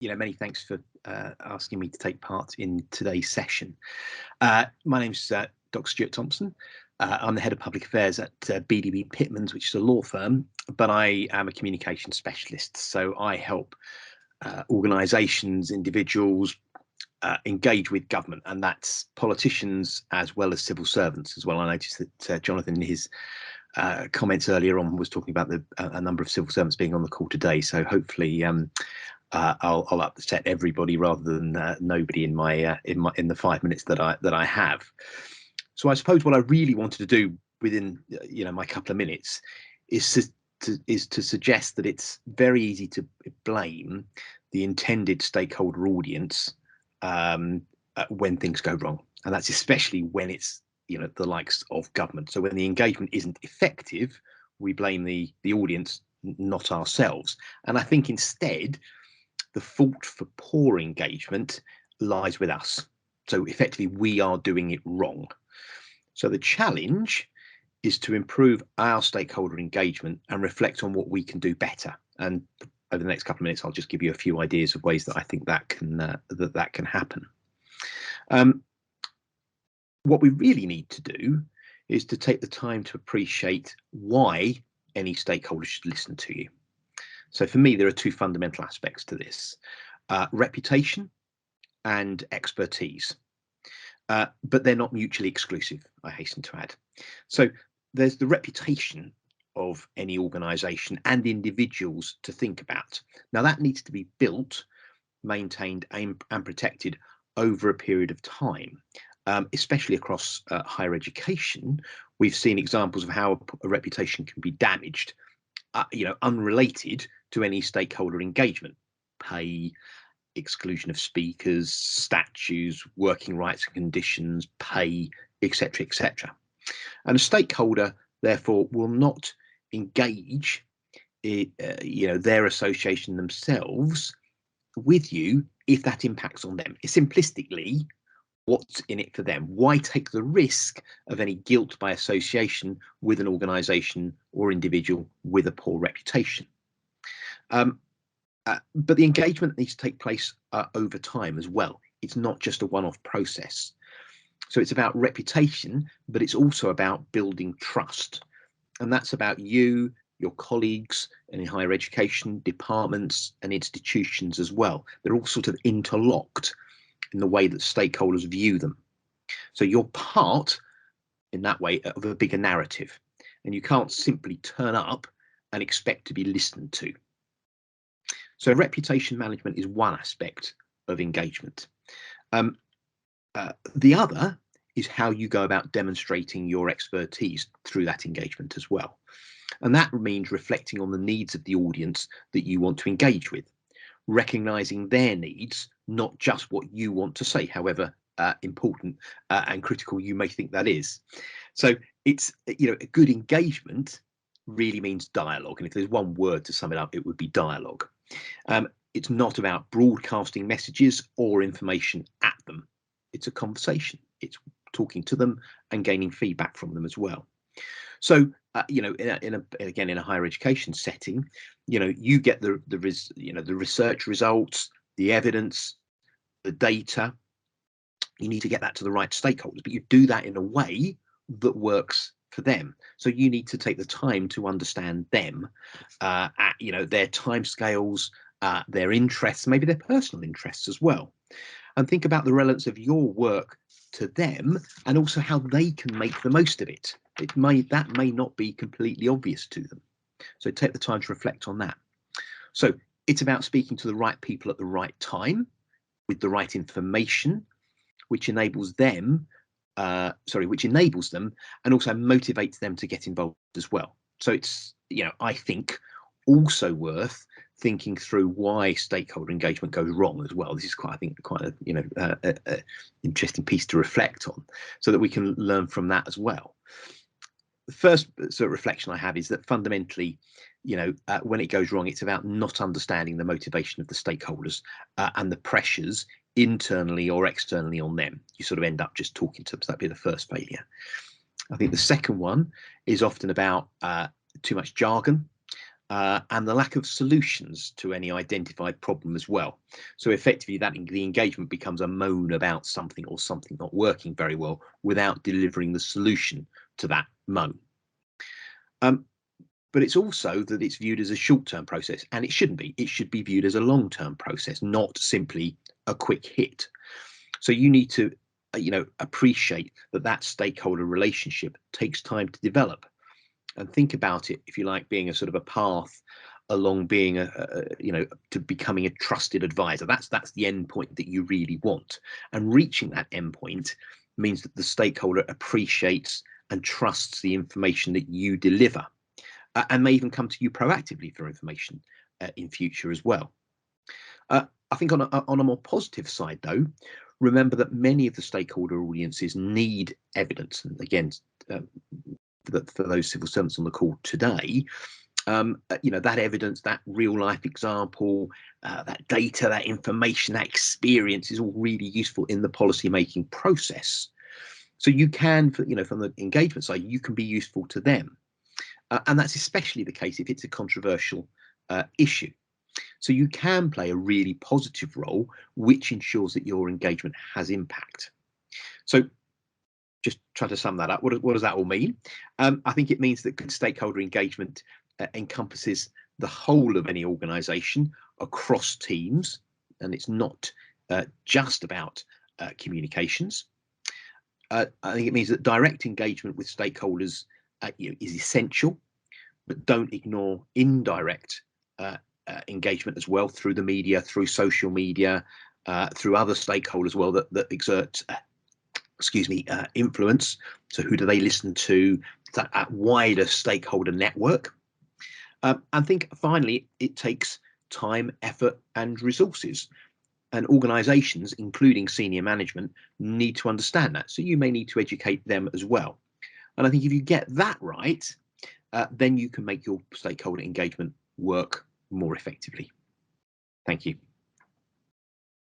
Many thanks for asking me to take part in today's session. My name's Dr. Stuart Thompson. I'm the head of public affairs at BDB Pitmans, which is a law firm, but I am a communication specialist. So I help organisations, individuals engage with government, and that's politicians as well as civil servants as well. I noticed that Jonathan, in his comments earlier on, was talking about a number of civil servants being on the call today. So hopefully I'll upset everybody rather than nobody in the 5 minutes that I have. So I suppose what I really wanted to do within my couple of minutes is to suggest that it's very easy to blame the intended stakeholder audience when things go wrong, and that's especially when it's the likes of government. So when the engagement isn't effective, we blame the audience, not ourselves. And I think instead the fault for poor engagement lies with us. So effectively we are doing it wrong. So the challenge is to improve our stakeholder engagement and reflect on what we can do better. And over the next couple of minutes, I'll just give you a few ideas of ways that I think that can happen. What we really need to do is to take the time to appreciate why any stakeholder should listen to you. So for me, there are two fundamental aspects to this: reputation and expertise. But they're not mutually exclusive, I hasten to add. So there's the reputation of any organisation and individuals to think about. Now that needs to be built, maintained and protected over a period of time, especially across higher education. We've seen examples of how a reputation can be damaged, unrelated to any stakeholder engagement: pay, exclusion of speakers, statutes, working rights and conditions, pay, etc., etc. And a stakeholder, therefore, will not engage their association themselves with you if that impacts on them. It's simplistically, what's in it for them? Why take the risk of any guilt by association with an organisation or individual with a poor reputation? But the engagement needs to take place over time as well. It's not just a one-off process. So it's about reputation, but it's also about building trust. And that's about you, your colleagues, and in higher education, departments and institutions as well. They're all sort of interlocked in the way that stakeholders view them. So you're part, in that way, of a bigger narrative. And you can't simply turn up and expect to be listened to. So reputation management is one aspect of engagement. The other is how you go about demonstrating your expertise through that engagement as well. And that means reflecting on the needs of the audience that you want to engage with, recognizing their needs, not just what you want to say, however important and critical you may think that is. So it's, a good engagement really means dialogue. And if there's one word to sum it up, it would be dialogue. It's not about broadcasting messages or information at them. It's a conversation. It's talking to them and gaining feedback from them as well. So, in a higher education setting, you get the research results, the evidence, the data. You need to get that to the right stakeholders, but you do that in a way that works for them. So you need to take the time to understand them, their timescales, their interests, maybe their personal interests as well, and think about the relevance of your work to them and also how they can make the most of it. That may not be completely obvious to them. So take the time to reflect on that. So it's about speaking to the right people at the right time with the right information, which enables them and also motivates them to get involved as well. So it's, I think, also worth thinking through why stakeholder engagement goes wrong as well. This is quite a interesting piece to reflect on, so that we can learn from that as well. The first sort of reflection I have is that fundamentally, when it goes wrong, it's about not understanding the motivation of the stakeholders and the pressures internally or externally on them. You sort of end up just talking to them. So that'd be the first failure. I think the second one is often about too much jargon and the lack of solutions to any identified problem as well. So effectively, that the engagement becomes a moan about something or something not working very well without delivering the solution to that moan. But it's also that it's viewed as a short-term process, and it shouldn't be. It should be viewed as a long-term process, not simply a quick hit. So you need to, appreciate that stakeholder relationship takes time to develop, and think about it, if you like, being a sort of a path along being to becoming a trusted advisor. That's the end point that you really want, and reaching that end point means that the stakeholder appreciates and trusts the information that you deliver, and may even come to you proactively for information in future as well. I think on a more positive side, though, remember that many of the stakeholder audiences need evidence. And again, for those civil servants on the call today, that evidence, that real life example, that data, that information, that experience is all really useful in the policy making process. So you can, from the engagement side, you can be useful to them. And that's especially the case if it's a controversial issue. So you can play a really positive role, which ensures that your engagement has impact. So just trying to sum that up, what does that all mean? I think it means that good stakeholder engagement encompasses the whole of any organisation across teams, and it's not just about communications. I think it means that direct engagement with stakeholders is essential, but don't ignore indirect engagement as well, through the media, through social media, through other stakeholders well that exert influence. So who do they listen to? That wider stakeholder network. And think finally, it takes time, effort, and resources. And organisations, including senior management, need to understand that. So you may need to educate them as well. And I think if you get that right, then you can make your stakeholder engagement work more effectively. Thank you.